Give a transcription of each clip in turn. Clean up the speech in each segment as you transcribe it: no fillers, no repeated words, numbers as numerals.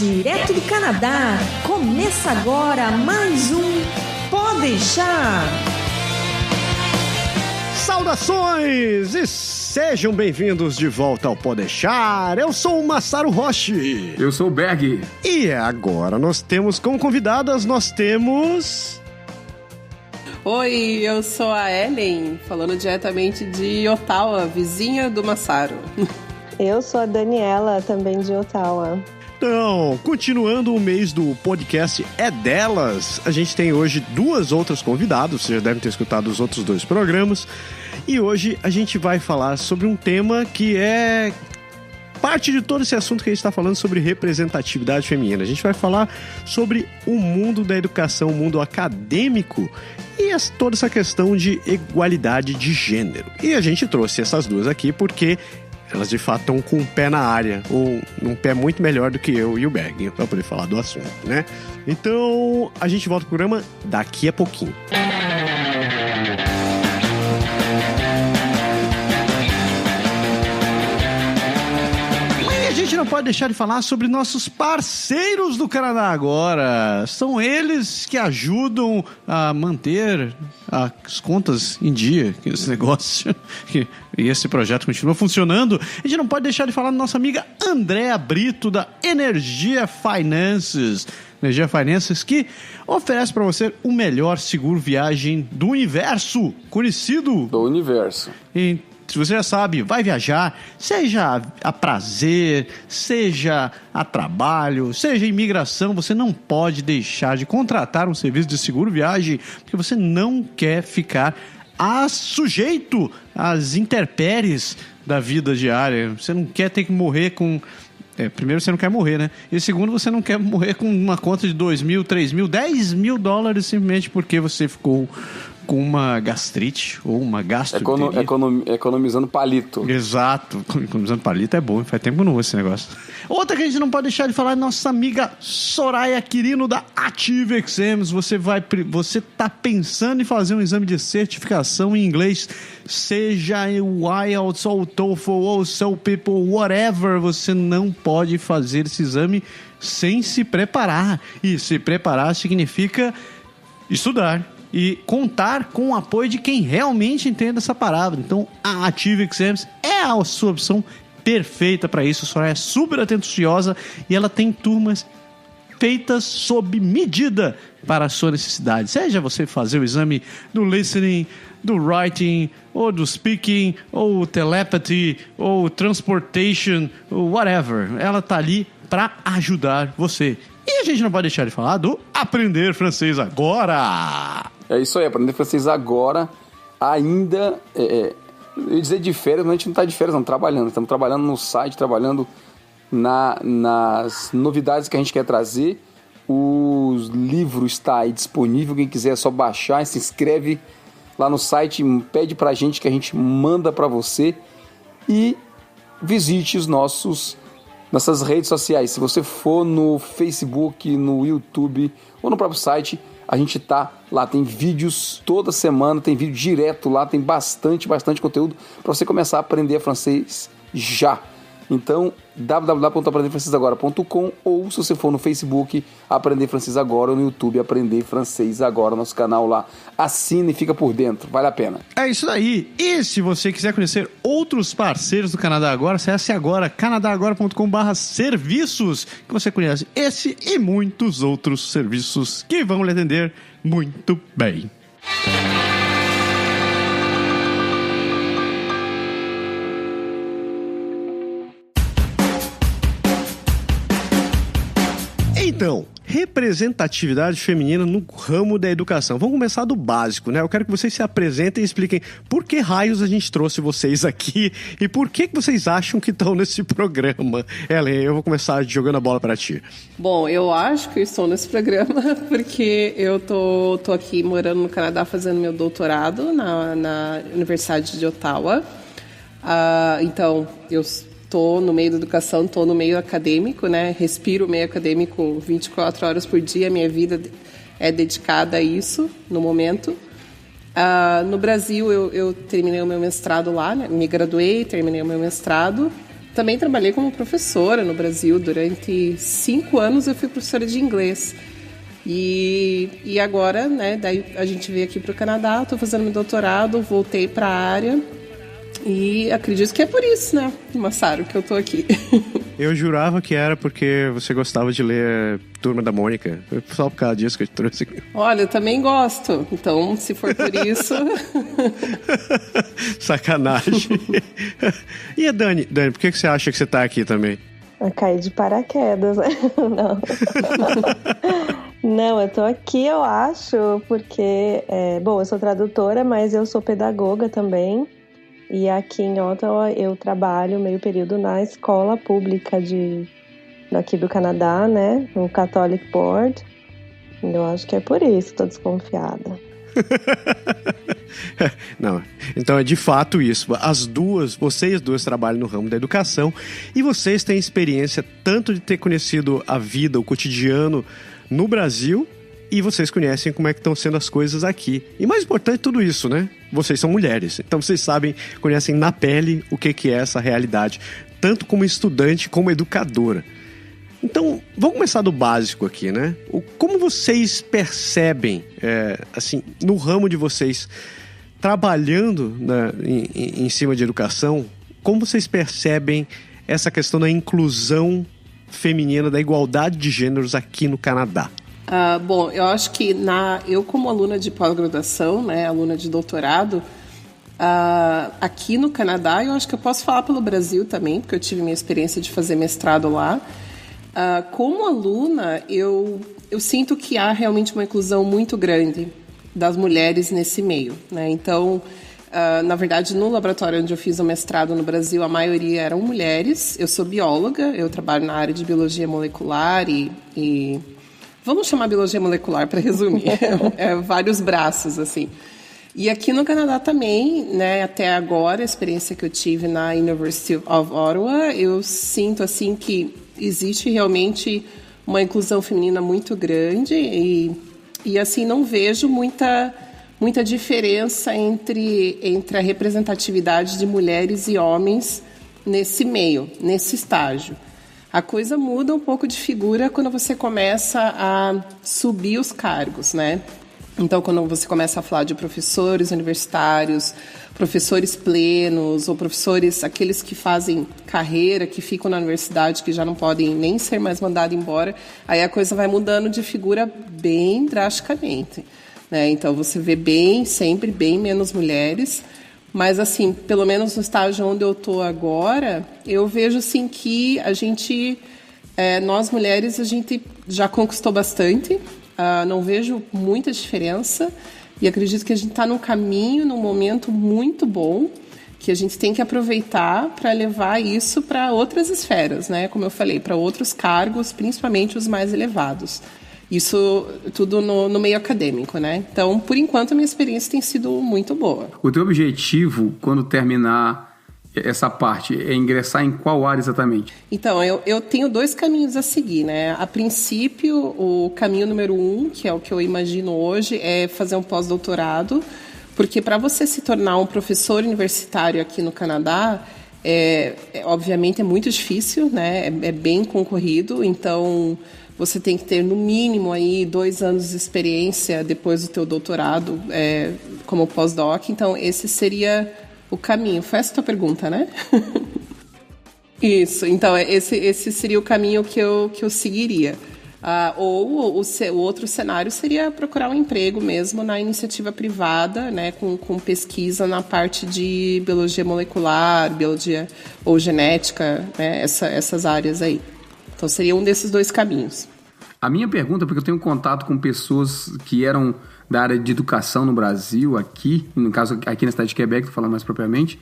Direto do Canadá, começa agora mais um Pode Deixar. Saudações e sejam bem-vindos de volta ao Pode Deixar. Eu sou o Massaro Roche. Eu sou o Berg. E agora nós temos como convidadas, Oi, eu sou a Ellen, falando diretamente de Ottawa, vizinha do Massaro. Eu sou a Daniela, também de Ottawa. Então, continuando o mês do podcast É Delas, a gente tem hoje duas outras convidadas, vocês já devem ter escutado os outros dois programas, e hoje a gente vai falar sobre um tema que é parte de todo esse assunto que a gente está falando sobre representatividade feminina. A gente vai falar sobre o mundo da educação, o mundo acadêmico e toda essa questão de igualdade de gênero. E a gente trouxe essas duas aqui porque elas de fato estão com um pé na área, ou um pé muito melhor do que eu e o Berg, para poder falar do assunto, né? Então, a gente volta pro programa daqui a pouquinho. A gente não pode deixar de falar sobre nossos parceiros do Canadá Agora. São eles que ajudam a manter as contas em dia, esse negócio, e esse projeto continua funcionando. A gente não pode deixar de falar da nossa amiga Andréa Brito, da Energia Finances. Energia Finances, que oferece para você o melhor seguro viagem do universo, conhecido do universo. Se você já sabe, vai viajar, seja a prazer, seja a trabalho, seja a imigração, você não pode deixar de contratar um serviço de seguro viagem, porque você não quer ficar sujeito às intempéries da vida diária. Você não quer ter que morrer com... primeiro, você não quer morrer, né? E segundo, você não quer morrer com uma conta de 2 mil, 3 mil, 10 mil dólares simplesmente porque você ficou com uma gastrite ou uma gastroenterite. Economizando palito. Exato. Economizando palito é bom. Faz tempo que eu não uso esse negócio. Outra que a gente não pode deixar de falar é nossa amiga Soraya Quirino, da Active Exams. Você tá pensando em fazer um exame de certificação em inglês, seja o IELTS ou o TOEFL ou o SELP, whatever, você não pode fazer esse exame sem se preparar. E se preparar significa estudar e contar com o apoio de quem realmente entende essa palavra. Então, a Active Exams é a sua opção perfeita para isso. A Soraya é super atenciosa e ela tem turmas feitas sob medida para a sua necessidade. Seja você fazer o exame do listening, do writing, ou do speaking, ou telepathy, ou transportation, ou whatever. Ela tá ali para ajudar você. E a gente não pode deixar de falar do Aprender Francês Agora. É isso aí, Aprender Francês Agora ainda, eu ia dizer de férias, mas a gente não está de férias, não, trabalhando. Estamos trabalhando no site, trabalhando nas novidades que a gente quer trazer. O livro está aí disponível, quem quiser é só baixar, se inscreve lá no site, pede pra gente que a gente manda para você e visite nossas redes sociais. Se você for no Facebook, no YouTube ou no próprio site, a gente tá lá, tem vídeos toda semana, tem vídeo direto lá, tem bastante conteúdo para você começar a aprender francês já. Então, www.aprenderfrancesagora.com, ou se você for no Facebook, Aprender Francês Agora, ou no YouTube, Aprender Francês Agora, nosso canal lá. Assine e fica por dentro, vale a pena. É isso daí. E se você quiser conhecer outros parceiros do Canadá Agora, acesse agora canadagora.com/serviços, que você conhece esse e muitos outros serviços que vão lhe atender muito bem. Então, representatividade feminina no ramo da educação. Vamos começar do básico, né? Eu quero que vocês se apresentem e expliquem por que raios a gente trouxe vocês aqui e por que vocês acham que estão nesse programa. Ellen, eu vou começar jogando a bola para ti. Bom, eu acho que eu estou nesse programa porque eu tô aqui morando no Canadá fazendo meu doutorado na Universidade de Ottawa. Então, eu estou no meio da educação, estou no meio acadêmico, né? Respiro o meio acadêmico 24 horas por dia, minha vida é dedicada a isso no momento. No Brasil, eu terminei o meu mestrado lá, né? Me graduei, terminei o meu mestrado Também trabalhei como professora no Brasil. Durante 5 anos eu fui professora de inglês. E agora, né, daí a gente veio aqui para o Canadá, estou fazendo meu doutorado, voltei para a área e acredito que é por isso, né, Massaro, que eu estou aqui. Eu jurava que era porque você gostava de ler Turma da Mônica. Foi só por causa disso que eu te trouxe aqui. Olha, eu também gosto. Então, se for por isso... Sacanagem. E a Dani? Dani, por que você acha que você está aqui também? Eu caí de paraquedas, né? Não. Não, eu tô aqui, eu acho, porque... bom, eu sou tradutora, mas eu sou pedagoga também. E aqui em Ottawa eu trabalho meio período na escola pública daqui do Canadá, né? No Catholic Board. Eu acho que é por isso, tô desconfiada. Não, então é de fato isso. Vocês duas trabalham no ramo da educação e vocês têm experiência tanto de ter conhecido a vida, o cotidiano no Brasil, e vocês conhecem como é que estão sendo as coisas aqui. E mais importante tudo isso, né? Vocês são mulheres, então vocês conhecem na pele o que é essa realidade, tanto como estudante como educadora. Então, vamos começar do básico aqui, né? Como vocês percebem, assim, no ramo de vocês, trabalhando em cima de educação, como vocês percebem essa questão da inclusão feminina, da igualdade de gêneros aqui no Canadá? Bom, eu acho que eu como aluna de pós-graduação, né, aluna de doutorado, aqui no Canadá, eu acho que eu posso falar pelo Brasil também, porque eu tive minha experiência de fazer mestrado lá. Como aluna, eu sinto que há realmente uma inclusão muito grande das mulheres nesse meio, né? Então, na verdade, no laboratório onde eu fiz o mestrado no Brasil, a maioria eram mulheres. Eu sou bióloga, eu trabalho na área de biologia molecular e vamos chamar biologia molecular para resumir, vários braços, assim. E aqui no Canadá também, né, até agora, a experiência que eu tive na University of Ottawa, eu sinto assim que existe realmente uma inclusão feminina muito grande e assim, não vejo muita diferença entre a representatividade de mulheres e homens nesse meio, nesse estágio. A coisa muda um pouco de figura quando você começa a subir os cargos, né? Então, quando você começa a falar de professores universitários, professores plenos, ou professores, aqueles que fazem carreira, que ficam na universidade, que já não podem nem ser mais mandados embora, aí a coisa vai mudando de figura bem drasticamente, né? Então, você vê sempre bem menos mulheres, mas, assim, pelo menos no estágio onde eu estou agora, eu vejo, assim, que a gente, nós mulheres, a gente já conquistou bastante. Não vejo muita diferença e acredito que a gente está num caminho, num momento muito bom, que a gente tem que aproveitar para levar isso para outras esferas, né? Como eu falei, para outros cargos, principalmente os mais elevados. Isso tudo no meio acadêmico, né? Então, por enquanto, a minha experiência tem sido muito boa. O teu objetivo, quando terminar essa parte, é ingressar em qual área exatamente? Então, eu tenho 2 caminhos a seguir, né? A princípio, o caminho número 1, que é o que eu imagino hoje, é fazer um pós-doutorado, porque para você se tornar um professor universitário aqui no Canadá, obviamente é muito difícil, né? É bem concorrido, então você tem que ter no mínimo aí 2 anos de experiência depois do teu doutorado como pós-doc, então esse seria o caminho. Foi essa a tua pergunta, né? Isso, então esse seria o caminho que eu seguiria. Ou o outro cenário seria procurar um emprego mesmo na iniciativa privada, né, com pesquisa na parte de biologia molecular, biologia ou genética, né, essas áreas aí. Então seria um desses 2 caminhos. A minha pergunta, porque eu tenho contato com pessoas que eram da área de educação no Brasil, aqui, no caso aqui na cidade de Quebec, estou falando mais propriamente,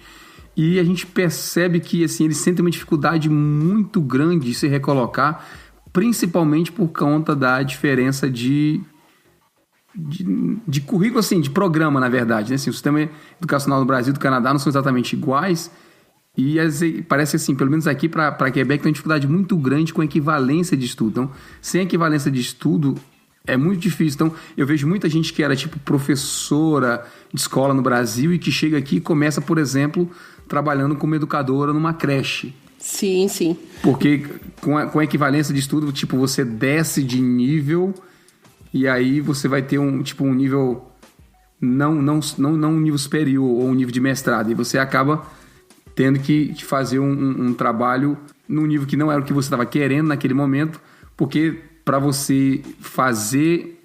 e a gente percebe que assim, eles sentem uma dificuldade muito grande de se recolocar, principalmente por conta da diferença de currículo, assim, de programa, na verdade, né? Assim, o sistema educacional do Brasil e do Canadá não são exatamente iguais, e parece assim, pelo menos aqui para Quebec tem uma dificuldade muito grande com a equivalência de estudo. Então, sem equivalência de estudo, é muito difícil. Então, eu vejo muita gente que era tipo professora de escola no Brasil e que chega aqui e começa, por exemplo, trabalhando como educadora numa creche. Sim, sim. Porque com a equivalência de estudo, tipo, você desce de nível e aí você vai ter um nível não um nível superior ou um nível de mestrado. E você acaba tendo que fazer um trabalho num nível que não era o que você estava querendo naquele momento, porque para você fazer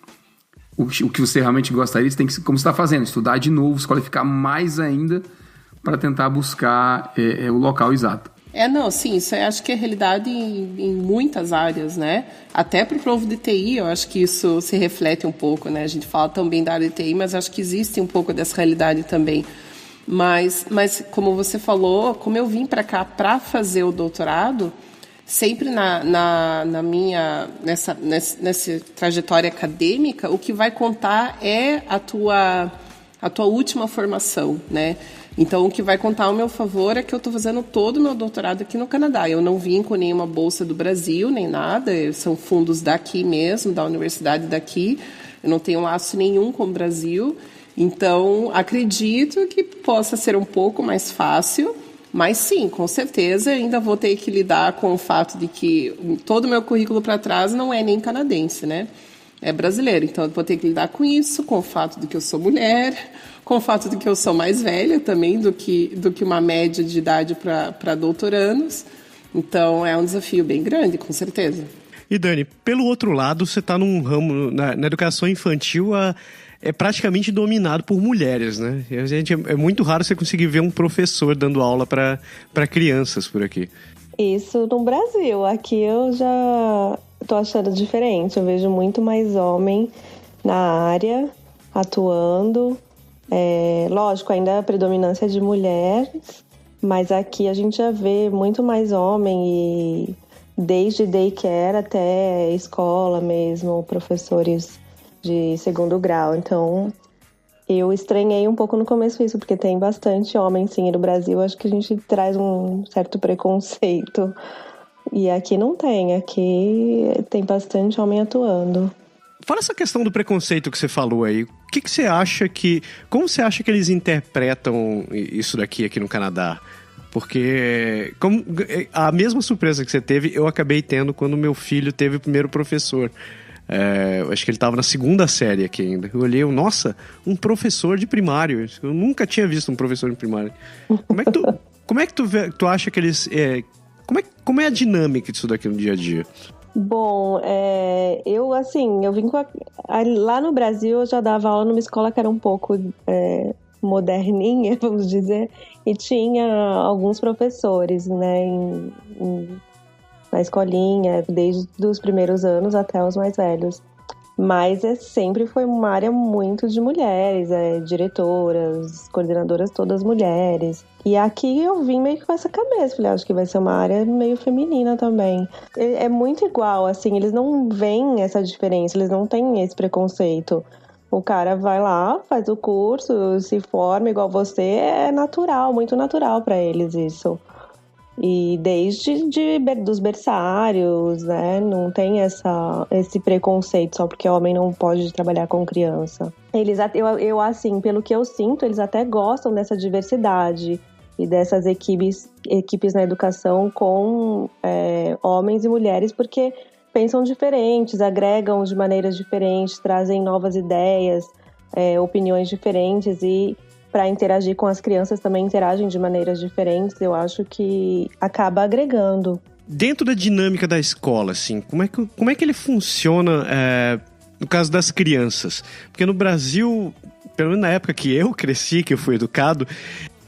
o que você realmente gostaria, você tem que, como você está fazendo, estudar de novo, se qualificar mais ainda para tentar buscar o local exato. Não, sim, isso eu acho que é realidade em muitas áreas, né? Até para o povo de TI, eu acho que isso se reflete um pouco, né? A gente fala também da área de TI, mas acho que existe um pouco dessa realidade também. Mas como você falou, como eu vim para cá para fazer o doutorado, sempre nessa trajetória acadêmica, o que vai contar é a tua última formação, né? Então, o que vai contar ao meu favor é que eu estou fazendo todo o meu doutorado aqui no Canadá. Eu não vim com nenhuma bolsa do Brasil, nem nada. São fundos daqui mesmo, da universidade daqui. Eu não tenho laço nenhum com o Brasil. Então, acredito que possa ser um pouco mais fácil. Mas, sim, com certeza, ainda vou ter que lidar com o fato de que todo o meu currículo para trás não é nem canadense, né? É brasileiro. Então, eu vou ter que lidar com isso, com o fato de que eu sou mulher, com o fato de que eu sou mais velha também do que uma média de idade para doutorandos. Então, é um desafio bem grande, com certeza. E, Dani, pelo outro lado, você está num ramo, na educação infantil, é praticamente dominado por mulheres, né? É muito raro você conseguir ver um professor dando aula para crianças por aqui. Isso no Brasil. Aqui eu já tô achando diferente. Eu vejo muito mais homem na área, atuando. Lógico, ainda a predominância de mulheres, mas aqui a gente já vê muito mais homem, e desde daycare até escola mesmo, professores de segundo grau. Então, eu estranhei um pouco no começo isso, porque tem bastante homem, sim, e no Brasil acho que a gente traz um certo preconceito. E aqui não tem, aqui tem bastante homem atuando. Fala essa questão do preconceito que você falou aí. O que você acha como você acha que eles interpretam isso aqui no Canadá? Porque a mesma surpresa que você teve, eu acabei tendo quando meu filho teve o primeiro professor. Eu acho que ele estava na segunda série aqui ainda. Eu olhei, nossa, um professor de primário. Eu nunca tinha visto um professor de primário. Como é que tu acha que eles... Como é a dinâmica disso daqui no dia a dia? Bom, eu vim lá no Brasil eu já dava aula numa escola que era um pouco moderninha, vamos dizer, e tinha alguns professores, né, na escolinha, desde os primeiros anos até os mais velhos. Mas sempre foi uma área muito de mulheres, diretoras, coordenadoras, todas mulheres. E aqui eu vim meio que com essa cabeça, falei, acho que vai ser uma área meio feminina também. É muito igual, assim, eles não veem essa diferença, eles não têm esse preconceito. O cara vai lá, faz o curso, se forma igual você, é natural, muito natural para eles isso. E desde dos berçários, né? Não tem esse preconceito só porque homem não pode trabalhar com criança. Eu assim, pelo que eu sinto, eles até gostam dessa diversidade e dessas equipes na educação com homens e mulheres, porque pensam diferentes, agregam de maneiras diferentes, trazem novas ideias, opiniões diferentes, e para interagir com as crianças também interagem de maneiras diferentes. Eu acho que acaba agregando. Dentro da dinâmica da escola, assim, como é que ele funciona no caso das crianças? Porque no Brasil, pelo menos na época que eu cresci, que eu fui educado...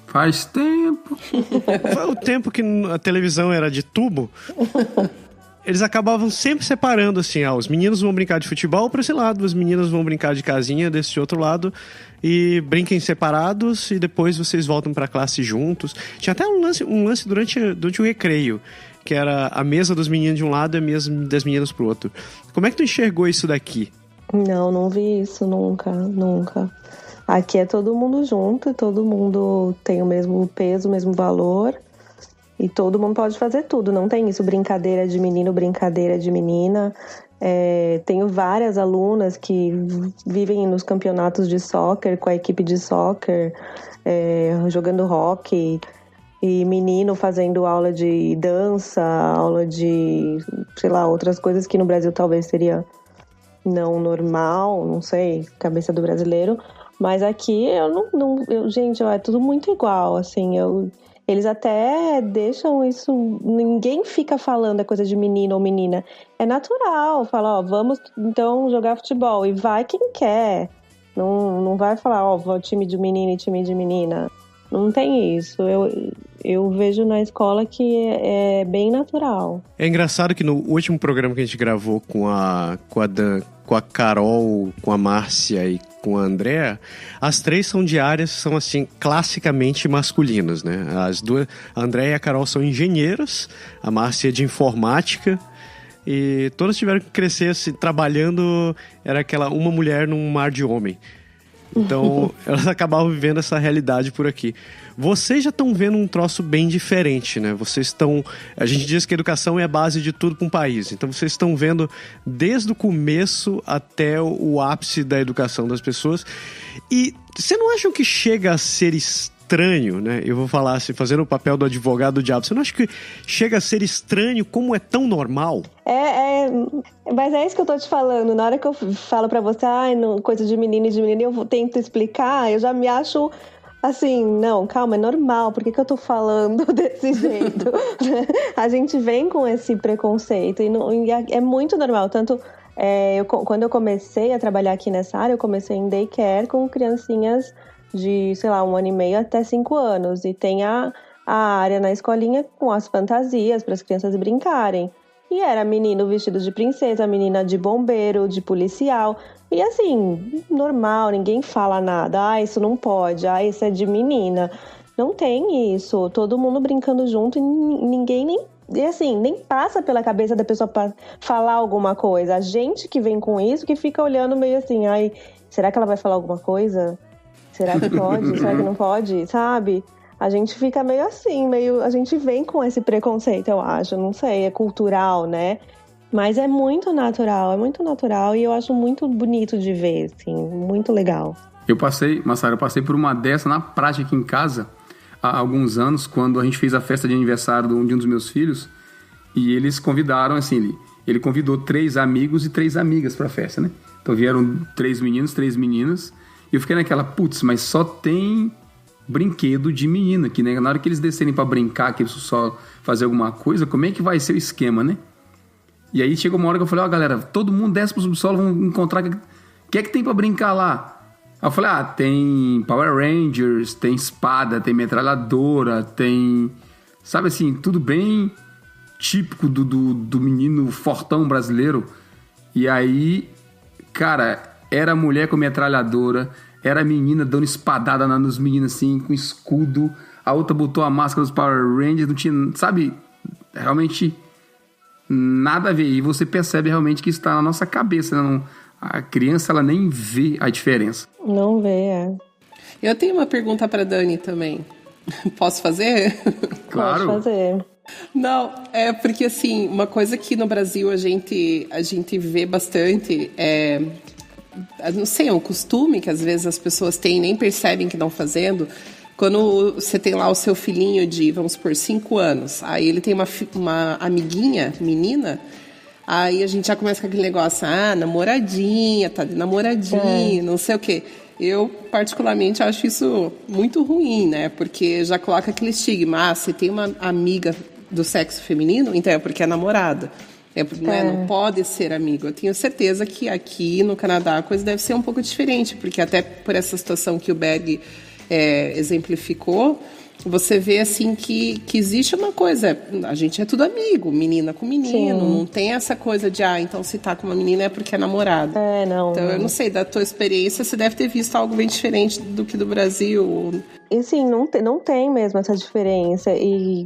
Faz tempo. Foi o tempo que a televisão era de tubo. Eles acabavam sempre separando, assim, os meninos vão brincar de futebol para esse lado, as meninas vão brincar de casinha desse outro lado, e brinquem separados, e depois vocês voltam para a classe juntos. Tinha até um lance durante o recreio, que era a mesa dos meninos de um lado e a mesa das meninas pro outro. Como é que tu enxergou isso daqui? Não vi isso nunca. Aqui é todo mundo junto, todo mundo tem o mesmo peso, o mesmo valor. E todo mundo pode fazer tudo, não tem isso, brincadeira de menino, brincadeira de menina. Tenho várias alunas que vivem nos campeonatos de soccer, com a equipe de soccer, jogando hóquei. e menino fazendo aula de dança, aula de, sei lá, outras coisas que no Brasil talvez seria não normal, não sei, cabeça do brasileiro. Mas aqui gente, é tudo muito igual, assim, eles até deixam isso, ninguém fica falando a coisa de menino ou menina. É natural, fala, vamos então jogar futebol, e vai quem quer. Não vai falar, time de menino e time de menina. Não tem isso. Eu vejo na escola que é bem natural. É engraçado que no último programa que a gente gravou com a Dan, com a Carol, com a Márcia e com a Andréa, as três são de áreas, são assim, classicamente masculinas, né? As duas, a Andréa e a Carol são engenheiras, a Márcia é de informática, e todas tiveram que crescer assim, trabalhando, era aquela uma mulher num mar de homem. Então, elas acabavam vivendo essa realidade por aqui. Vocês já estão vendo um troço bem diferente, né? Vocês estão... A gente diz que a educação é a base de tudo para um país. Então, vocês estão vendo desde o começo até o ápice da educação das pessoas. E você não acha que chega a ser estranho, né? Eu vou falar assim, fazendo o papel do advogado do diabo. Você não acha que chega a ser estranho como é tão normal? Mas é isso que eu tô te falando. Na hora que eu falo pra você, coisa de menino e de menina, eu tento explicar, eu já me acho assim, não, calma, é normal, por que eu tô falando desse jeito? A gente vem com esse preconceito e é muito normal. Tanto, quando eu comecei a trabalhar aqui nessa área, eu comecei em daycare com criancinhas de, sei lá, 1 ano e meio até 5 anos. E tem a área na escolinha com as fantasias para as crianças brincarem. E era menino vestido de princesa, menina de bombeiro, de policial. E assim, normal, ninguém fala nada. Isso não pode, isso é de menina. Não tem isso. Todo mundo brincando junto e ninguém nem passa pela cabeça da pessoa para falar alguma coisa. A gente que vem com isso, que fica olhando meio assim, será que ela vai falar alguma coisa? Será que pode? Será que não pode? Sabe? A gente fica meio assim, a gente vem com esse preconceito, eu acho, não sei, é cultural, né? Mas é muito natural e eu acho muito bonito de ver, assim, muito legal. Massara, eu passei por uma dessa na prática aqui em casa, há alguns anos, quando a gente fez a festa de aniversário de um dos meus filhos, e eles convidaram, assim, ele convidou 3 amigos e 3 amigas pra festa, né? Então vieram 3 meninos, 3 meninas, e eu fiquei naquela, mas só tem brinquedo de menina, que né, na hora que eles descerem pra brincar, que eles só fazer alguma coisa, como é que vai ser o esquema, né? E aí chegou uma hora que eu falei, galera, todo mundo desce pro subsolo, vamos encontrar o que é que tem pra brincar lá? Aí eu falei, tem Power Rangers, tem espada, tem metralhadora, tem, sabe assim, tudo bem típico do menino fortão brasileiro. E aí, cara, era mulher com metralhadora, era a menina dando espadada nos meninos assim, com escudo. A outra botou a máscara dos Power Rangers, não tinha, sabe? Realmente nada a ver. E você percebe realmente que está na nossa cabeça, né? A criança, ela nem vê a diferença. Não vê, Eu tenho uma pergunta para Dani também. Posso fazer? Claro. Pode fazer. Não, é porque assim, uma coisa que no Brasil a gente vê bastante não sei, é um costume que às vezes as pessoas têm e nem percebem que estão fazendo. Quando você tem lá o seu filhinho de, vamos supor, 5 anos, aí ele tem uma amiguinha, menina, aí a gente já começa com aquele negócio, namoradinha, tá de namoradinha, não sei o quê. Eu, particularmente, acho isso muito ruim, né? Porque já coloca aquele estigma, você tem uma amiga do sexo feminino, então é porque é namorada. Não pode ser amigo. Eu tenho certeza que aqui no Canadá a coisa deve ser um pouco diferente, porque até por essa situação que o Berg exemplificou, você vê assim que existe uma coisa, a gente é tudo amigo, menina com menino, Sim. Não tem essa coisa de, então se tá com uma menina é porque é namorada. Não. Então eu não sei, da tua experiência, você deve ter visto algo bem diferente do que do Brasil. E sim, não tem mesmo essa diferença. E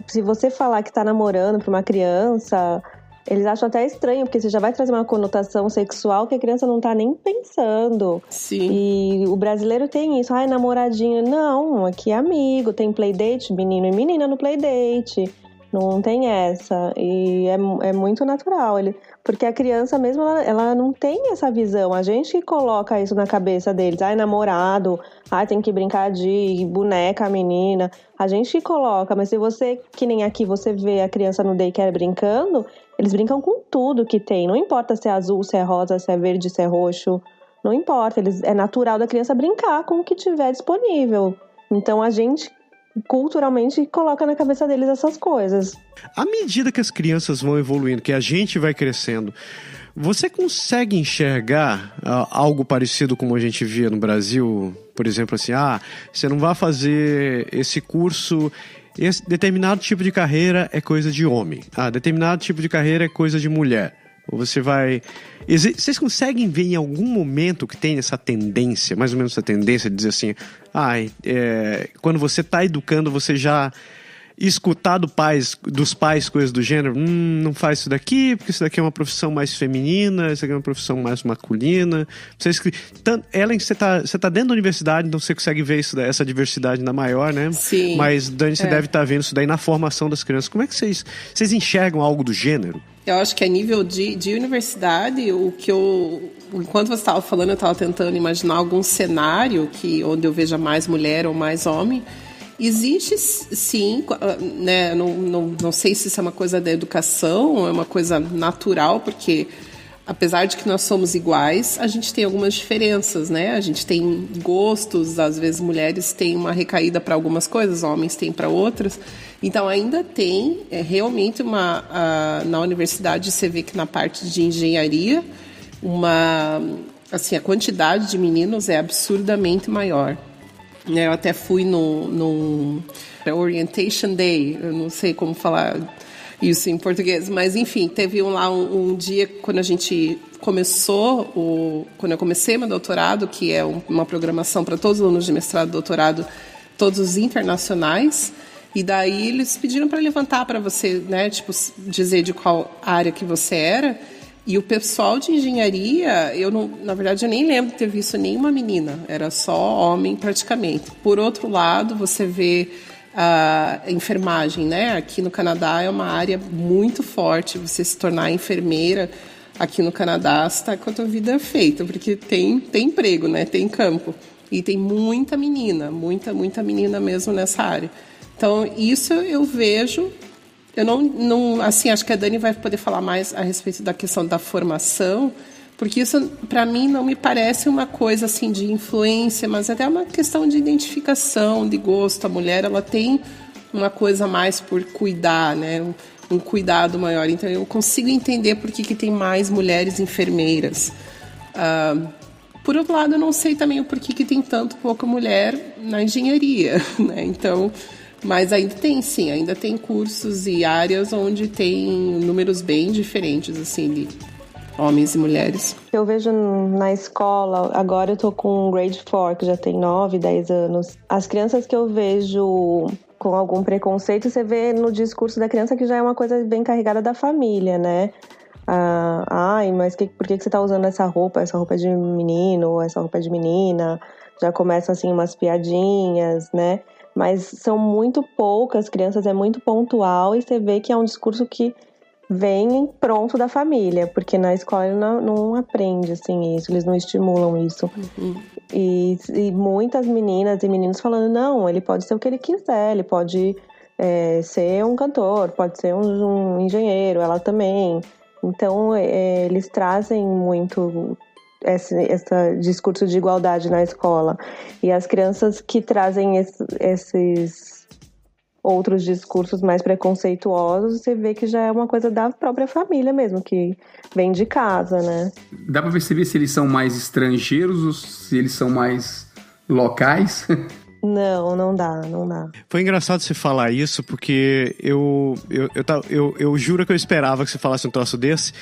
se você falar que tá namorando pra uma criança, eles acham até estranho, porque você já vai trazer uma conotação sexual que a criança não tá nem pensando. Sim. E o brasileiro tem isso, namoradinha. Não, aqui é amigo, tem playdate, menino e menina no playdate. Não tem essa. E é muito natural. Porque a criança mesmo, ela não tem essa visão. A gente que coloca isso na cabeça deles. Ai, namorado. Ai, tem que brincar de boneca, menina. A gente que coloca. Mas se você, que nem aqui, você vê a criança no daycare brincando, eles brincam com tudo que tem. Não importa se é azul, se é rosa, se é verde, se é roxo. Não importa. É natural da criança brincar com o que tiver disponível. Então, a gente culturalmente coloca na cabeça deles essas coisas. À medida que as crianças vão evoluindo, que a gente vai crescendo, você consegue enxergar algo parecido como a gente via no Brasil? Por exemplo, assim, você não vai fazer esse curso, esse determinado tipo de carreira é coisa de homem, determinado tipo de carreira é coisa de mulher. Ou você vai... Vocês conseguem ver em algum momento que tem essa tendência, mais ou menos essa tendência de dizer assim, quando você está educando, você já escutar dos pais coisas do gênero, não faz isso daqui, porque isso daqui é uma profissão mais feminina, isso aqui é uma profissão mais masculina. Ellen, você tá dentro da universidade, então você consegue ver essa diversidade ainda maior, né? Sim. Mas, Dani, você deve estar vendo isso daí na formação das crianças. Como é que vocês enxergam algo do gênero? Eu acho que a nível de universidade, enquanto você estava falando, eu estava tentando imaginar algum cenário onde eu veja mais mulher ou mais homem. Existe, sim, né? Não sei se isso é uma coisa da educação ou é uma coisa natural, porque apesar de que nós somos iguais, a gente tem algumas diferenças, né? A gente tem gostos, às vezes mulheres têm uma recaída para algumas coisas, homens têm para outras. Então, ainda tem realmente na universidade, você vê que na parte de engenharia, a quantidade de meninos é absurdamente maior. Eu até fui no Orientation Day, eu não sei como falar isso em português, mas enfim, teve um dia quando a gente quando eu comecei meu doutorado, que é uma programação para todos os alunos de mestrado e doutorado, todos os internacionais. E daí eles pediram para levantar para você, né, dizer de qual área que você era. E o pessoal de engenharia, na verdade, eu nem lembro de ter visto nenhuma menina. Era só homem, praticamente. Por outro lado, você vê a enfermagem, né? Aqui no Canadá é uma área muito forte. Você se tornar enfermeira aqui no Canadá, você está com a tua vida feita, porque tem emprego, né? Tem campo. E tem muita menina menina mesmo nessa área. Então, isso eu vejo. Eu não assim, acho que a Dani vai poder falar mais a respeito da questão da formação, porque isso, para mim, não me parece uma coisa assim de influência, mas até uma questão de identificação, de gosto. A mulher, ela tem uma coisa mais por cuidar, né? Um cuidado maior. Então, eu consigo entender por que tem mais mulheres enfermeiras. Por outro lado, eu não sei também o porquê que tem tanto pouca mulher na engenharia, né? Então... Mas ainda tem cursos e áreas onde tem números bem diferentes, assim, de homens e mulheres. Eu vejo na escola, agora eu tô com grade 4, que já tem 9, 10 anos. As crianças que eu vejo com algum preconceito, você vê no discurso da criança que já é uma coisa bem carregada da família, né? Mas por que você tá usando essa roupa? Essa roupa é de menino, essa roupa é de menina. Já começam, assim, umas piadinhas, né? Mas são muito poucas crianças, é muito pontual, e você vê que é um discurso que vem pronto da família, porque na escola ele não aprende assim, isso, eles não estimulam isso. Uhum. E muitas meninas e meninos falando, não, ele pode ser o que ele quiser, ele pode ser um cantor, pode ser um engenheiro, ela também. Então, eles trazem muito... Esse discurso de igualdade na escola. E as crianças que trazem esses outros discursos mais preconceituosos, você vê que já é uma coisa da própria família mesmo, que vem de casa, né? Dá pra perceber se eles são mais estrangeiros ou se eles são mais locais? Não dá. Foi engraçado você falar isso, porque eu juro que eu esperava que você falasse um troço desse,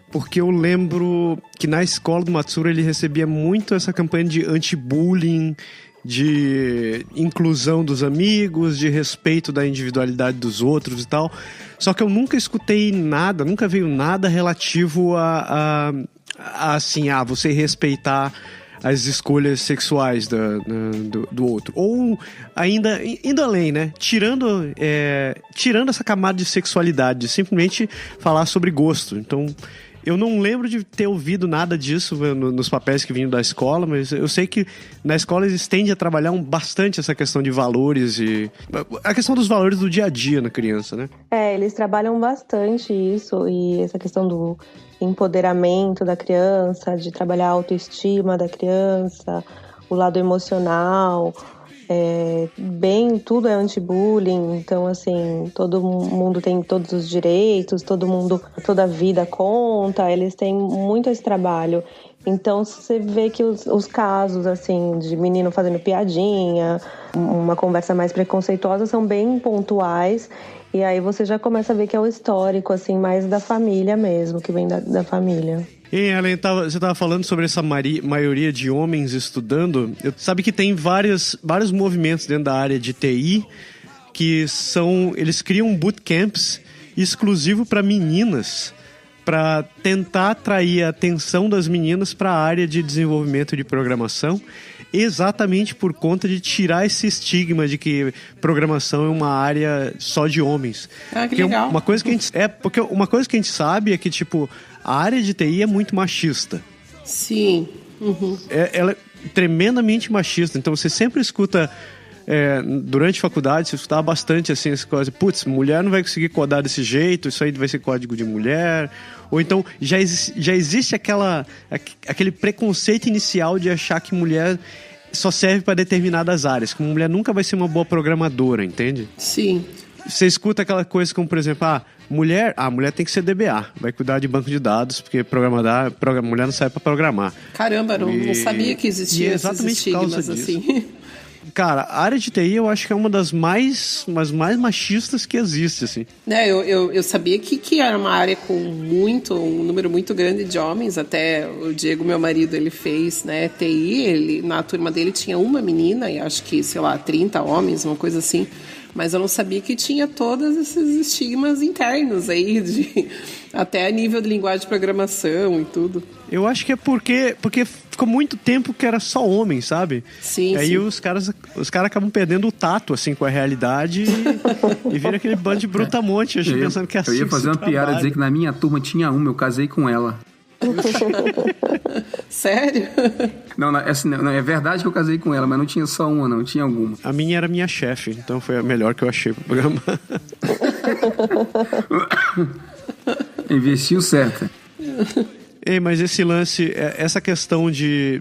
porque eu lembro que na escola do Matsura ele recebia muito essa campanha de anti-bullying, de inclusão dos amigos, de respeito da individualidade dos outros e tal. Só que eu nunca escutei nada, nunca veio nada relativo a você respeitar as escolhas sexuais do outro. Ou ainda, indo além, né? Tirando essa camada de sexualidade, de simplesmente falar sobre gosto. Então, eu não lembro de ter ouvido nada disso nos papéis que vinham da escola, mas eu sei que na escola eles tendem a trabalhar bastante essa questão de valores e a questão dos valores do dia a dia na criança, né? Eles trabalham bastante isso e essa questão do empoderamento da criança, de trabalhar a autoestima da criança, o lado emocional, tudo é anti-bullying, então assim, todo mundo tem todos os direitos, toda a vida conta, eles têm muito esse trabalho. Então você vê que os casos assim de menino fazendo piadinha, uma conversa mais preconceituosa são bem pontuais. E aí você já começa a ver que é o histórico, assim, mais da família mesmo, que vem da família. E Ellen, você estava falando sobre essa maioria de homens estudando. Sabe que tem vários movimentos dentro da área de TI que eles criam bootcamps exclusivo para meninas, para tentar atrair a atenção das meninas para a área de desenvolvimento de programação, exatamente por conta de tirar esse estigma de que programação é uma área só de homens. Ah, que legal. Porque uma coisa que a gente sabe é que, tipo, a área de TI é muito machista. Sim. Uhum. Ela é tremendamente machista. Então você sempre escuta, durante a faculdade, você escutava bastante assim, essa coisa, putz, mulher não vai conseguir codar desse jeito, isso aí vai ser código de mulher. Ou então já existe aquele preconceito inicial de achar que mulher só serve para determinadas áreas, que uma mulher nunca vai ser uma boa programadora, entende? Sim. Você escuta aquela coisa como, por exemplo, mulher tem que ser DBA, vai cuidar de banco de dados, porque mulher não serve para programar. Caramba, não sabia que existia esses estigmas assim. Cara, a área de TI eu acho que é uma das mais machistas que existe, assim. Eu sabia que era uma área com um número muito grande de homens. Até o Diego, meu marido, ele fez, né, TI. Na turma dele tinha uma menina e acho que, 30 homens, uma coisa assim. Mas eu não sabia que tinha todos esses estigmas internos aí, até a nível de linguagem de programação e tudo. Eu acho que é porque ficou muito tempo que era só homem, sabe? Sim, aí sim. Os caras acabam perdendo o tato, assim, com a realidade e vira aquele bando de brutamonte, pensando que é assim. Eu ia fazer uma piada, dizer que na minha turma tinha uma, eu casei com ela. Sério? Não, é verdade que eu casei com ela, mas não tinha só uma, não, tinha alguma. A minha era minha chefe, então foi a melhor que eu achei pro programa. Investiu certo. Mas esse lance, essa questão de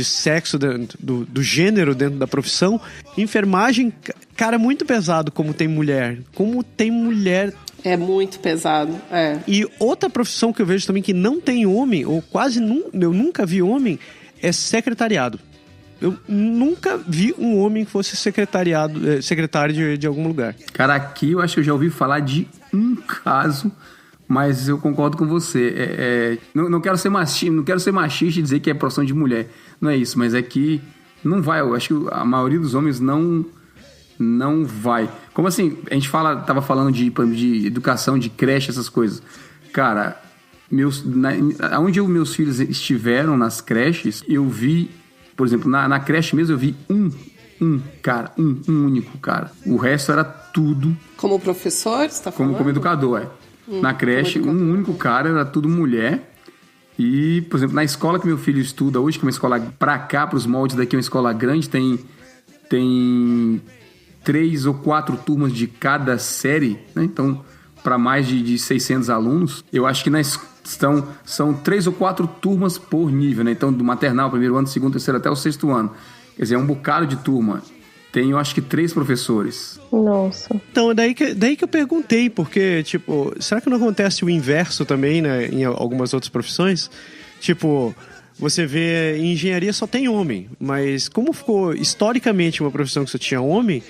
sexo, do gênero dentro da profissão, enfermagem, cara, é muito pesado como tem mulher. É muito pesado, E outra profissão que eu vejo também que não tem homem, ou eu nunca vi homem, é secretariado. Eu nunca vi um homem que fosse secretário de algum lugar. Cara, aqui eu acho que eu já ouvi falar de um caso, mas eu concordo com você. Não quero ser machista e dizer que é profissão de mulher. Não é isso, mas é que não vai. Eu acho que a maioria dos homens não vai. Como assim? A gente tava falando de educação, de creche, essas coisas. Cara, onde meus filhos estiveram nas creches, eu vi, por exemplo, na creche mesmo, eu vi um único cara. O resto era tudo... Como professor, você tá falando? Como educador, na creche, um único cara, era tudo mulher. E, por exemplo, na escola que meu filho estuda hoje, que é uma escola pra cá, pros moldes daqui, é uma escola grande, tem 3 ou 4 turmas de cada série, né? Então, para mais de 600 alunos, eu acho que são 3 ou 4 turmas por nível, né? Então, do maternal, primeiro ano, segundo, terceiro, até o 6º ano. Quer dizer, é um bocado de turma. Tem, eu acho que 3 professores. Nossa. Então, daí que eu perguntei, porque, tipo, será que não acontece o inverso também, né, em algumas outras profissões? Tipo, você vê, em engenharia só tem homem, mas como ficou historicamente uma profissão que só tinha homem,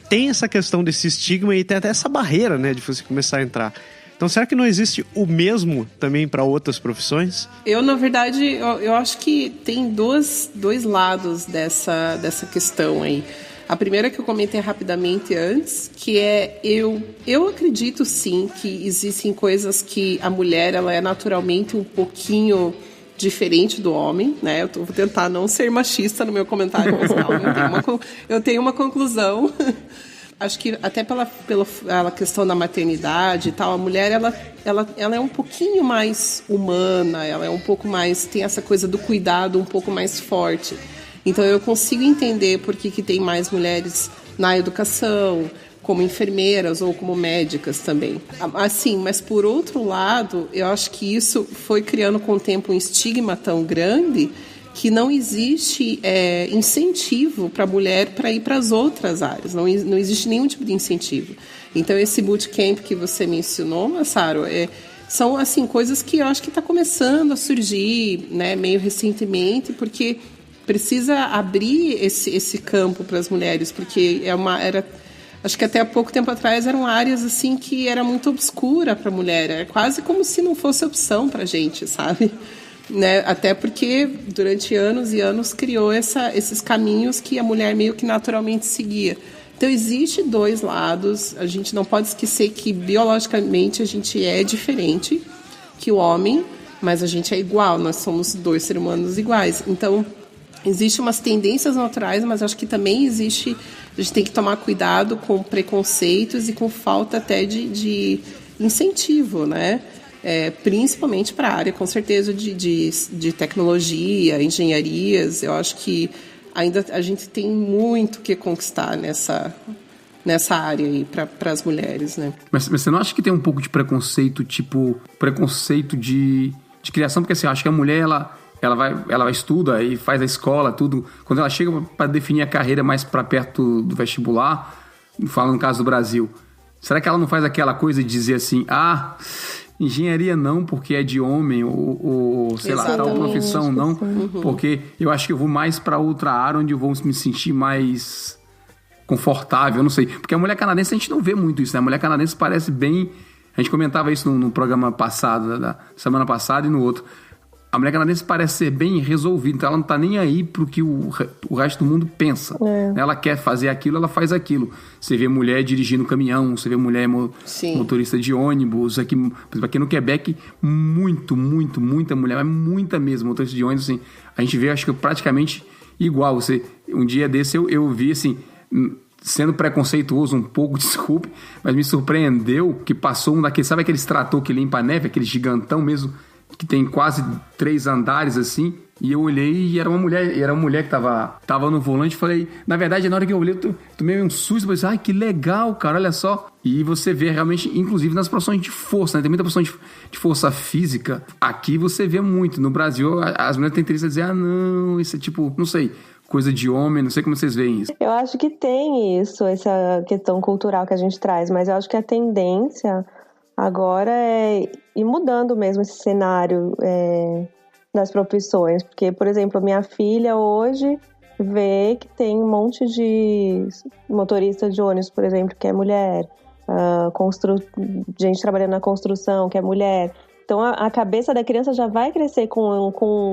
tem essa questão desse estigma e tem até essa barreira, né, de você começar a entrar. Então, será que não existe o mesmo também para outras profissões? Eu, na verdade, eu acho que tem dois lados dessa questão aí. A primeira que eu comentei rapidamente antes, que é eu acredito sim que existem coisas que a mulher ela é naturalmente um pouquinho diferente do homem, né? Eu vou tentar não ser machista no meu comentário, mas calma, eu tenho uma conclusão. Acho que até pela questão da maternidade e tal, a mulher, ela é um pouquinho mais humana, ela é um pouco mais, tem essa coisa do cuidado um pouco mais forte. Então eu consigo entender por que tem mais mulheres na educação, como enfermeiras ou como médicas também. Assim, mas por outro lado, eu acho que isso foi criando com o tempo um estigma tão grande que não existe incentivo para a mulher para ir para as outras áreas. Não existe nenhum tipo de incentivo. Então, esse bootcamp que você mencionou, Massaro, são assim, coisas que eu acho que está começando a surgir, né, meio recentemente, porque precisa abrir esse campo para as mulheres, porque acho que até há pouco tempo atrás eram áreas assim que era muito obscura para a mulher, é quase como se não fosse opção para a gente, sabe? Né? Até porque durante anos e anos criou esses caminhos que a mulher meio que naturalmente seguia. Então existe dois lados, a gente não pode esquecer que biologicamente a gente é diferente que o homem, mas a gente é igual, nós somos dois seres humanos iguais. Então existem umas tendências naturais, mas acho que também a gente tem que tomar cuidado com preconceitos e com falta até de incentivo, né? Principalmente para a área, com certeza, de tecnologia, engenharias. Eu acho que ainda a gente tem muito que conquistar nessa área aí para as mulheres, né? Mas você não acha que tem um pouco de preconceito, tipo preconceito de criação? Porque assim, eu acho que a mulher, ela estuda e faz a escola, tudo. Quando ela chega para definir a carreira mais para perto do vestibular, falando no caso do Brasil, será que ela não faz aquela coisa de dizer assim, engenharia não, porque é de homem, ou sei lá, tal profissão não, porque eu acho que eu vou mais para outra área onde eu vou me sentir mais confortável, não sei. Porque a mulher canadense a gente não vê muito isso, né? A mulher canadense parece bem... A gente comentava isso no programa passado, da semana passada e no outro. A mulher canadense parece ser bem resolvida, então ela não tá nem aí pro que o resto do mundo pensa. Ela quer fazer aquilo, ela faz aquilo. Você vê mulher dirigindo caminhão, você vê mulher motorista de ônibus. Aqui, por exemplo, aqui no Quebec, muita mulher, mas muita mesmo, motorista de ônibus, assim. A gente vê, acho que praticamente igual. Um dia desse eu vi, assim, sendo preconceituoso um pouco, desculpe, mas me surpreendeu que passou um daqueles, sabe aqueles trator que limpa a neve, aquele gigantão mesmo, que tem quase 3 andares, assim, e eu olhei e era uma mulher que tava no volante. Falei, na verdade, na hora que eu olhei, eu tomei um susto, pensei, ai, que legal, cara, olha só. E você vê realmente, inclusive nas profissões de força, né? Tem muita profissão de força física. Aqui você vê muito. No Brasil, as mulheres têm tendência a dizer, não, isso é tipo, não sei, coisa de homem, não sei como vocês veem isso. Eu acho que tem isso, essa questão cultural que a gente traz, mas eu acho que a tendência agora é ir mudando mesmo esse cenário das profissões. Porque, por exemplo, minha filha hoje vê que tem um monte de motorista de ônibus, por exemplo, que é mulher, gente trabalhando na construção, que é mulher. Então, a cabeça da criança já vai crescer com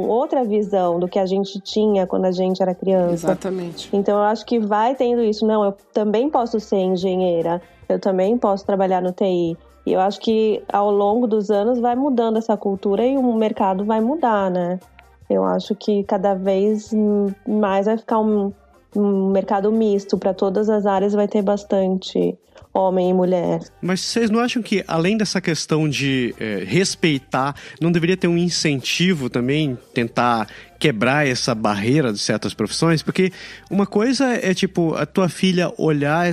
outra visão do que a gente tinha quando a gente era criança. Exatamente. Então, eu acho que vai tendo isso. Não, eu também posso ser engenheira, eu também posso trabalhar no TI. E eu acho que ao longo dos anos vai mudando essa cultura e o mercado vai mudar, né? Eu acho que cada vez mais vai ficar um mercado misto. Para todas as áreas vai ter bastante homem e mulher. Mas vocês não acham que, além dessa questão de respeitar, não deveria ter um incentivo também, tentar quebrar essa barreira de certas profissões? Porque uma coisa é, tipo, a tua filha olhar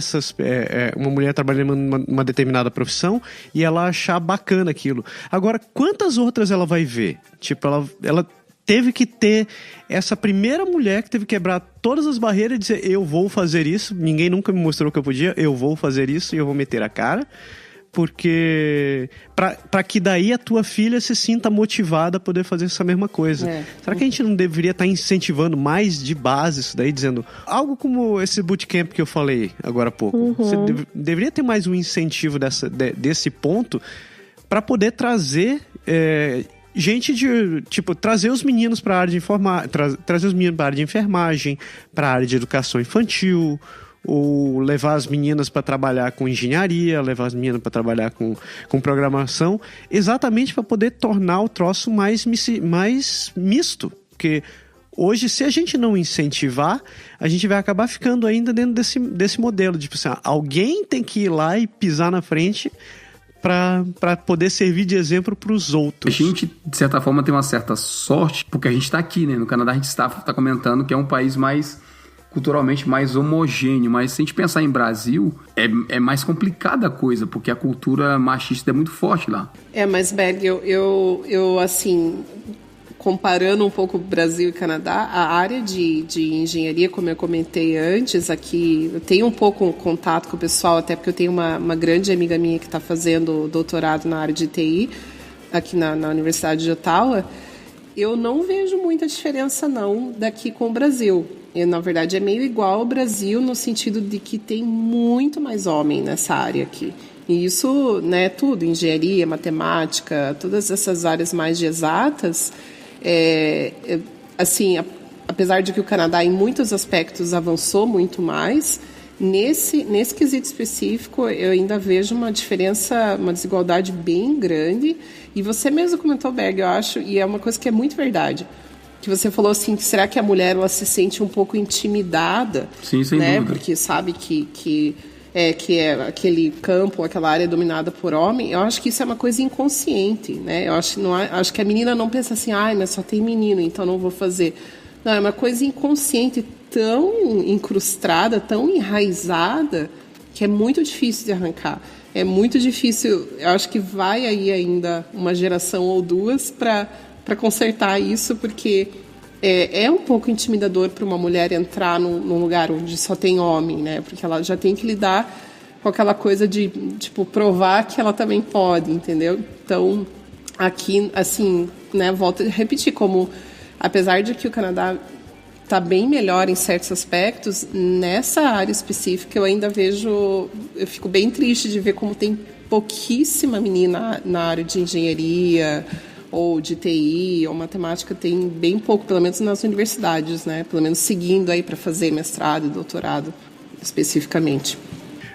uma mulher trabalhando numa determinada profissão e ela achar bacana aquilo. Agora, quantas outras ela vai ver? Tipo, ela teve que ter essa primeira mulher que teve que quebrar todas as barreiras e dizer, eu vou fazer isso, ninguém nunca me mostrou que eu podia, eu vou fazer isso e eu vou meter a cara, porque para que daí a tua filha se sinta motivada a poder fazer essa mesma coisa. Será que a gente não deveria estar incentivando mais de base isso daí, dizendo algo como esse bootcamp que eu falei agora há pouco? Você deveria ter mais um incentivo desse ponto para poder trazer gente trazer os meninos para a área de trazer os meninos para a área de enfermagem, para a área de educação infantil, ou levar as meninas para trabalhar com engenharia, levar as meninas para trabalhar com programação, exatamente para poder tornar o troço mais misto. Porque hoje, se a gente não incentivar, a gente vai acabar ficando ainda dentro desse modelo. Tipo assim, alguém tem que ir lá e pisar na frente para poder servir de exemplo para os outros. A gente, de certa forma, tem uma certa sorte, porque a gente está aqui, né? No Canadá a gente está comentando que é um país culturalmente mais homogêneo, mas se a gente pensar em Brasil, é mais complicada a coisa, porque a cultura machista é muito forte lá. Mas Berg, eu assim, comparando um pouco Brasil e Canadá, a área de engenharia, como eu comentei antes, aqui eu tenho um pouco contato com o pessoal, até porque eu tenho uma grande amiga minha que está fazendo doutorado na área de TI, aqui na Universidade de Ottawa. Eu não vejo muita diferença, não, daqui com o Brasil. Na verdade, é meio igual ao Brasil, no sentido de que tem muito mais homem nessa área aqui. E isso, né, tudo, engenharia, matemática, todas essas áreas mais de exatas, assim, apesar de que o Canadá, em muitos aspectos, avançou muito mais, nesse quesito específico, eu ainda vejo uma diferença, uma desigualdade bem grande. E você mesmo comentou, Berg, eu acho, e é uma coisa que é muito verdade, que você falou assim, que será que a mulher ela se sente um pouco intimidada? Sim, sem né? dúvida. Porque sabe que aquele campo, aquela área dominada por homem. Eu acho que isso é uma coisa inconsciente, né? Eu acho que a menina não pensa assim, mas só tem menino, então não vou fazer. Não, é uma coisa inconsciente, tão incrustada, tão enraizada, que é muito difícil de arrancar. É muito difícil, eu acho que vai aí ainda uma geração ou duas para consertar isso, porque é um pouco intimidador para uma mulher entrar num lugar onde só tem homem, né? Porque ela já tem que lidar com aquela coisa de, tipo, provar que ela também pode, entendeu? Então, aqui, assim, né, volto a repetir, como, apesar de que o Canadá está bem melhor em certos aspectos, nessa área específica eu ainda eu fico bem triste de ver como tem pouquíssima menina na área de engenharia, ou de TI, ou matemática, tem bem pouco, pelo menos nas universidades, né? Pelo menos seguindo aí para fazer mestrado e doutorado, especificamente.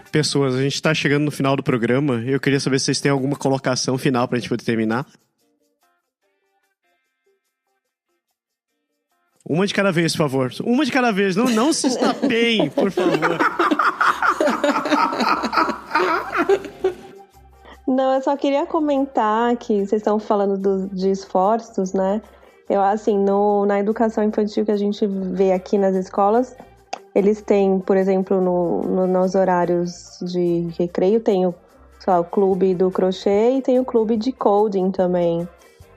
Pessoas, a gente está chegando no final do programa. Eu queria saber se vocês têm alguma colocação final para a gente poder terminar. Uma de cada vez, por favor. Uma de cada vez. Não se estapeiem, por favor. Não, eu só queria comentar que vocês estão falando de esforços, né? Eu, assim, na educação infantil que a gente vê aqui nas escolas, eles têm, por exemplo, nos horários de recreio, tem o clube do crochê e tem o clube de coding também.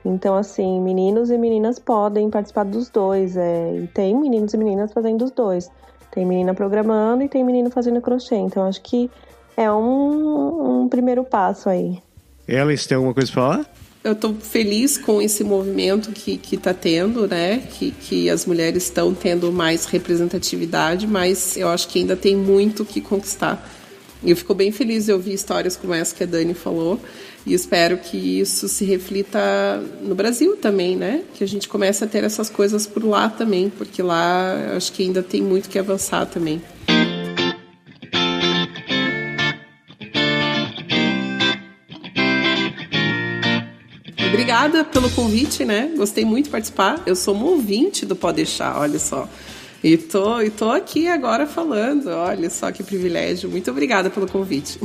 Então, assim, meninos e meninas podem participar dos dois. E tem meninos e meninas fazendo os dois. Tem menina programando e tem menino fazendo crochê. Então, acho que é um primeiro passo aí. Ellen, você tem alguma coisa para falar? Eu estou feliz com esse movimento que está tendo, né? Que as mulheres estão tendo mais representatividade, mas eu acho que ainda tem muito que conquistar. E eu fico bem feliz de ouvir histórias como essa que a Dani falou. E espero que isso se reflita no Brasil também, né? Que a gente comece a ter essas coisas por lá também, porque lá eu acho que ainda tem muito que avançar também. Obrigada pelo convite, né? Gostei muito de participar. Eu sou uma ouvinte do Pode Deixar, olha só. E tô aqui agora falando, olha só que privilégio. Muito obrigada pelo convite.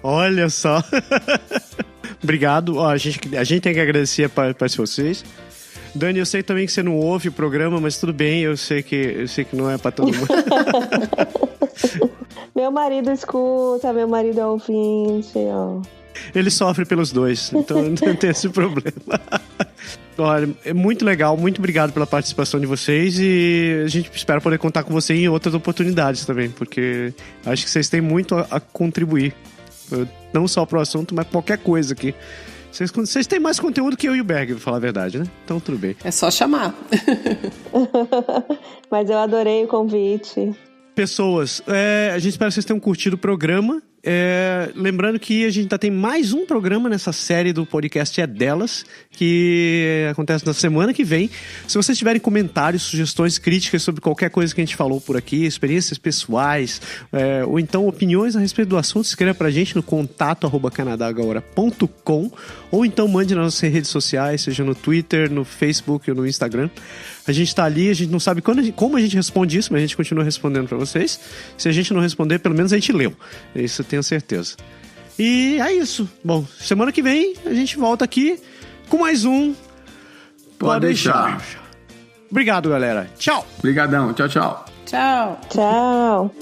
Olha só. Obrigado. Ó, a gente tem que agradecer para vocês. Dani, eu sei também que você não ouve o programa, mas tudo bem, eu sei que não é para todo mundo. Meu marido escuta, meu marido é ouvinte, ó. Ele sofre pelos dois, então não tem esse problema. Olha, é muito legal, muito obrigado pela participação de vocês e a gente espera poder contar com você em outras oportunidades também, porque acho que vocês têm muito a contribuir, não só para o assunto, mas qualquer coisa aqui. Vocês têm mais conteúdo que eu e o Berg, pra falar a verdade, né? Então tudo bem. É só chamar. Mas eu adorei o convite. Pessoas, a gente espera que vocês tenham curtido o programa. lembrando que a gente ainda tem mais um programa nessa série do podcast É Delas, que acontece na semana que vem. Se vocês tiverem comentários, sugestões, críticas sobre qualquer coisa que a gente falou por aqui, experiências pessoais, ou então opiniões a respeito do assunto, escreva pra gente no contato@canadagahora.com, ou então mande nas nossas redes sociais, seja no Twitter, no Facebook ou no Instagram. A gente tá ali, a gente não sabe como a gente responde isso, mas a gente continua respondendo pra vocês. Se a gente não responder, pelo menos a gente leu. Isso eu tenho certeza. E é isso. Bom, semana que vem a gente volta aqui com mais um Pode deixar. Obrigado, galera. Tchau. Obrigadão. Tchau, tchau. Tchau. Tchau.